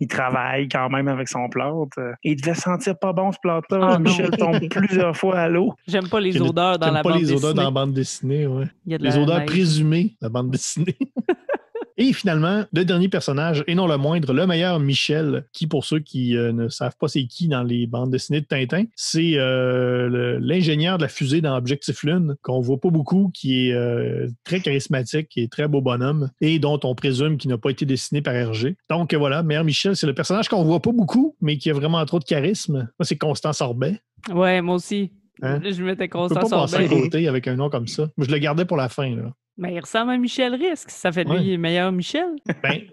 il travaille quand même avec son plâtre. Et il devait sentir pas bon ce plâtre-là. Michel tombe plusieurs fois à l'eau. J'aime pas les odeurs dans la bande dessinée. J'aime pas les odeurs dans la bande dessinée, ouais. Les odeurs présumées de la bande dessinée. Et finalement, le dernier personnage, et non le moindre, le meilleur Michel, qui, pour ceux qui ne savent pas c'est qui dans les bandes dessinées de Tintin, c'est l'ingénieur de la fusée dans Objectif Lune, qu'on voit pas beaucoup, qui est très charismatique, qui est très beau bonhomme, et dont on présume qu'il n'a pas été dessiné par Hergé. Donc voilà, meilleur Michel, c'est le personnage qu'on voit pas beaucoup, mais qui a vraiment trop de charisme. Moi, c'est Constant Sorbet. Ouais, moi aussi. Hein? Je mettais Constant Sorbet. Je peux pas passer à côté avec un nom comme ça. Je le gardais pour la fin, là. Mais il ressemble à Michel Risque. Ça fait de lui meilleur Michel.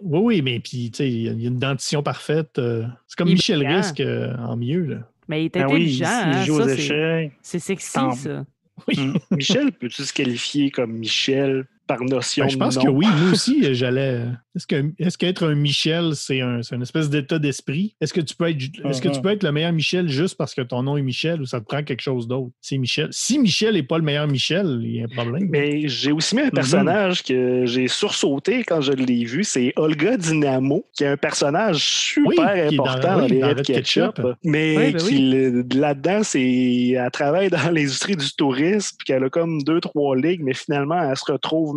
Oui, mais puis, tu sais, il y a une dentition parfaite. C'est comme Michel Risque en mieux, là. Mais il est intelligent, il joue aux ça, échecs. c'est sexy, ça. Oui. Michel, peux-tu se qualifier comme Michel par notion Je pense de que nom? oui, moi aussi, j'allais. Est-ce qu'être un Michel, c'est une espèce d'état d'esprit? Est-ce que tu peux être le meilleur Michel juste parce que ton nom est Michel ou ça te prend quelque chose d'autre? C'est Michel. Si Michel n'est pas le meilleur Michel, il y a un problème. Mais j'ai aussi mis un personnage que j'ai sursauté quand je l'ai vu, c'est Olga Dynamo, qui est un personnage super important dans les Red Ketchup. Mais là-dedans, elle travaille dans l'industrie du tourisme, puis qu'elle a comme 2-3 ligues, mais finalement, elle se retrouve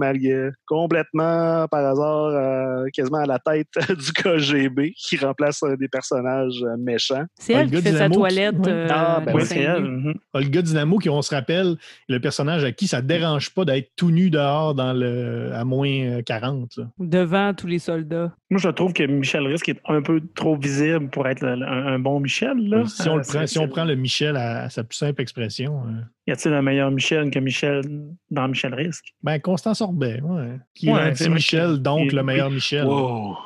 complètement par hasard quasiment à la tête du KGB qui remplace un des personnages méchants. C'est elle qui fait sa toilette. Oui, c'est elle. Olga Dynamo, qui, on se rappelle, le personnage à qui ça ne dérange pas d'être tout nu dehors à moins 40. Là. Devant tous les soldats. Moi, je trouve que Michel Risque est un peu trop visible pour être un bon Michel. Là. Oui, si on prend le Michel à sa plus simple expression. Y a-t-il un meilleur Michel que Michel dans Michel Risque? Ben, Constance Orbet, qui est l'anti-Michel, donc le meilleur Michel. Wow.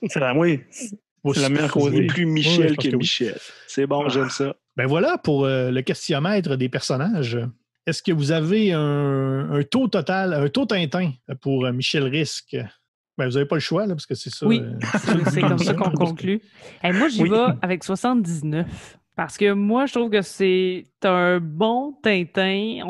C'est la meilleure causée. C'est plus Michel que Michel. C'est bon, j'aime ça. Ben voilà pour le questionnaire des personnages. Est-ce que vous avez un taux total, un taux Tintin pour Michel Risque? Ben, vous n'avez pas le choix, là, parce que c'est ça. Oui, c'est comme ça qu'on conclut. Moi, j'y vais avec 79. Parce que moi, je trouve que c'est un bon Tintin.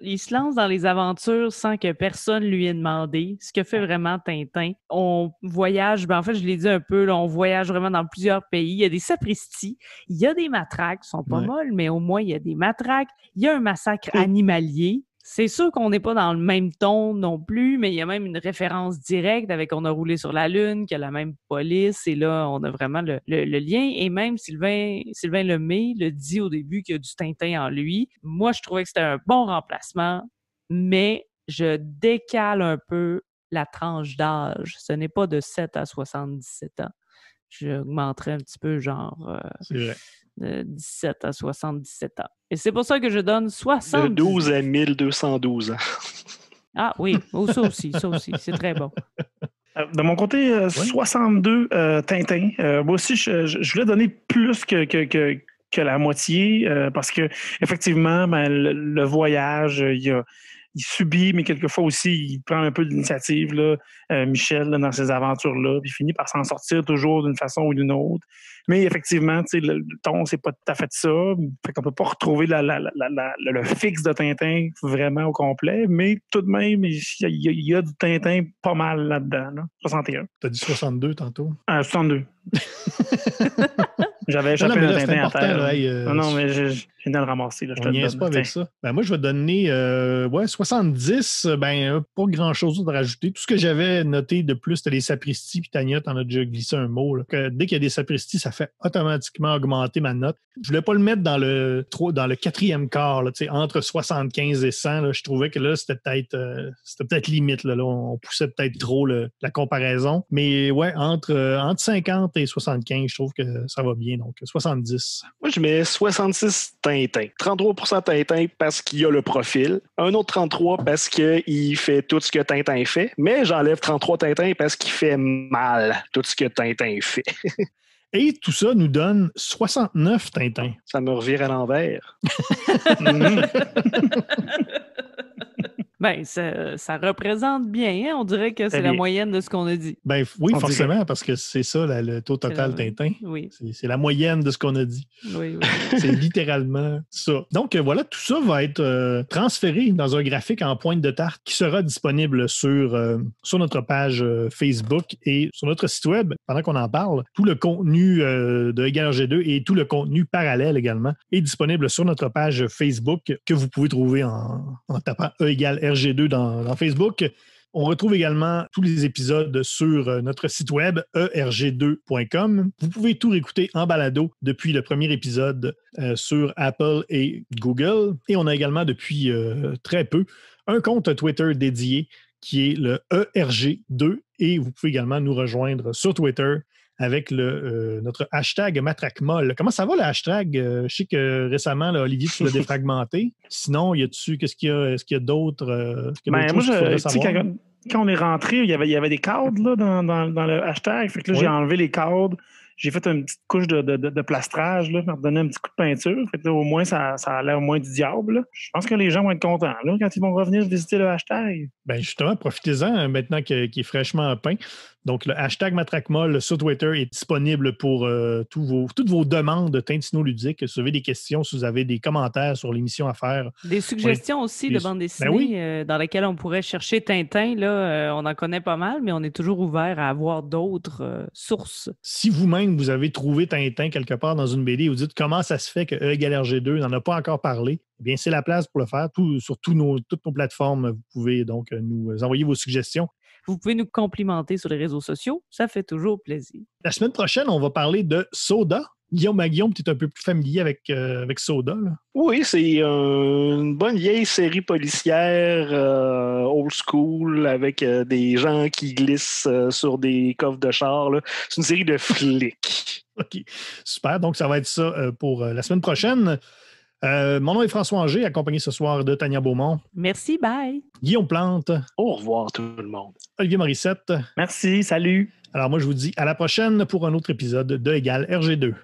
Il se lance dans les aventures sans que personne lui ait demandé. Ce que fait vraiment Tintin. On voyage, en fait, je l'ai dit un peu, là, on voyage vraiment dans plusieurs pays. Il y a des sapristis, il y a des matraques, ils sont pas molles, mais au moins, il y a des matraques. Il y a un massacre animalier. C'est sûr qu'on n'est pas dans le même ton non plus, mais il y a même une référence directe avec On a roulé sur la Lune, qui a la même police, et là, on a vraiment le lien. Et même Sylvain Lemay le dit au début qu'il y a du Tintin en lui. Moi, je trouvais que c'était un bon remplacement, mais je décale un peu la tranche d'âge. Ce n'est pas de 7 à 77 ans. J'augmenterais un petit peu, c'est vrai. De 17 à 77 ans. Et c'est pour ça que je donne 60. De 12 à 1212 ans. Ah oui, ça aussi, c'est très bon. De mon côté, 62 Tintin. Moi aussi, je voulais donner plus que la moitié parce que effectivement, le voyage, il subit, mais quelquefois aussi, il prend un peu d'initiative, là, Michel, là, dans ses aventures-là, puis il finit par s'en sortir toujours d'une façon ou d'une autre. Mais effectivement, le ton, c'est pas tout à fait ça. Fait qu'on peut pas retrouver le fixe de Tintin vraiment au complet, mais tout de même, il y a du Tintin pas mal là-dedans. Là. 61. T'as dit 62 tantôt? 62. J'avais échappé le Tintin à terre. Là, non, mais je viens de le ramasser. Là, on n'y est pas avec ça. Ben, moi, je vais donner 70. Ben, pas grand-chose d'autre à rajouter. Tout ce que j'avais noté de plus, c'était les sapristis. Puis Tania, t'en as déjà glissé un mot. Là, que dès qu'il y a des sapristis, ça fait automatiquement augmenter ma note. Je voulais pas le mettre dans le quatrième quart, là, entre 75 et 100. Là, je trouvais que là, c'était peut-être limite. Là, on poussait peut-être trop la comparaison. Mais ouais, entre 50 et 75, je trouve que ça va bien. Donc, 70. Moi, je mets 66 Tintin. 33% Tintin parce qu'il y a le profil. Un autre 33 parce qu'il fait tout ce que Tintin fait. Mais j'enlève 33 Tintin parce qu'il fait mal tout ce que Tintin fait. Et tout ça nous donne 69 Tintin. Ça me revire à l'envers. Ben, ça représente bien. Hein? On dirait que c'est la moyenne de ce qu'on a dit. Ben oui, forcément, parce que c'est ça, le taux total Tintin. Oui. C'est la moyenne de ce qu'on a dit. Oui. C'est littéralement ça. Donc, voilà, tout ça va être transféré dans un graphique en pointe de tarte qui sera disponible sur notre page Facebook et sur notre site web. Pendant qu'on en parle, tout le contenu de Égal RG2 et tout le contenu parallèle également est disponible sur notre page Facebook que vous pouvez trouver en tapant E égale RG2 dans Facebook. On retrouve également tous les épisodes sur notre site web erg2.com. Vous pouvez tout réécouter en balado depuis le premier épisode sur Apple et Google. Et on a également depuis très peu un compte Twitter dédié qui est le ERG2. Et vous pouvez également nous rejoindre sur Twitter avec notre hashtag MatraqueMolle. Comment ça va, le hashtag? Je sais que récemment, là, Olivier, tu l'as défragmenté. Sinon, est-ce qu'il y a d'autres choses qu'il faudrait savoir? Quand on est rentré, il y avait des cadres là, dans le hashtag. Fait que là, j'ai enlevé les cadres. j'ai fait une petite couche de plastrage, là, pour donner un petit coup de peinture. Fait que, là, au moins, ça a l'air moins du diable. Là. Je pense que les gens vont être contents là, quand ils vont revenir visiter le hashtag. Ben justement, profitez-en maintenant qu'il est fraîchement peint. Donc, le hashtag MatraqueMolle sur Twitter est disponible pour toutes vos demandes de tintinoludique. Si vous avez des questions, si vous avez des commentaires sur l'émission à faire. Des suggestions aussi de bande dessinée dans lesquelles on pourrait chercher Tintin. Là, on en connaît pas mal, mais on est toujours ouvert à avoir d'autres sources. Si vous-même, vous avez trouvé Tintin quelque part dans une BD et vous dites comment ça se fait que E=RG2 n'en a pas encore parlé, eh bien, c'est la place pour le faire. Sur toutes nos plateformes, vous pouvez donc nous envoyer vos suggestions. Vous pouvez nous complimenter sur les réseaux sociaux. Ça fait toujours plaisir. La semaine prochaine, on va parler de Soda. Guillaume, tu es un peu plus familier avec Soda. Là. Oui, c'est une bonne vieille série policière old school avec des gens qui glissent sur des coffres de char. Là. C'est une série de flics. OK, super. Donc, ça va être ça pour la semaine prochaine. Mon nom est François Anger, accompagné ce soir de Tania Beaumont. Merci, bye. Guillaume Plante. Au revoir tout le monde. Olivier Morissette. Merci, salut. Alors moi, je vous dis à la prochaine pour un autre épisode de =RG2.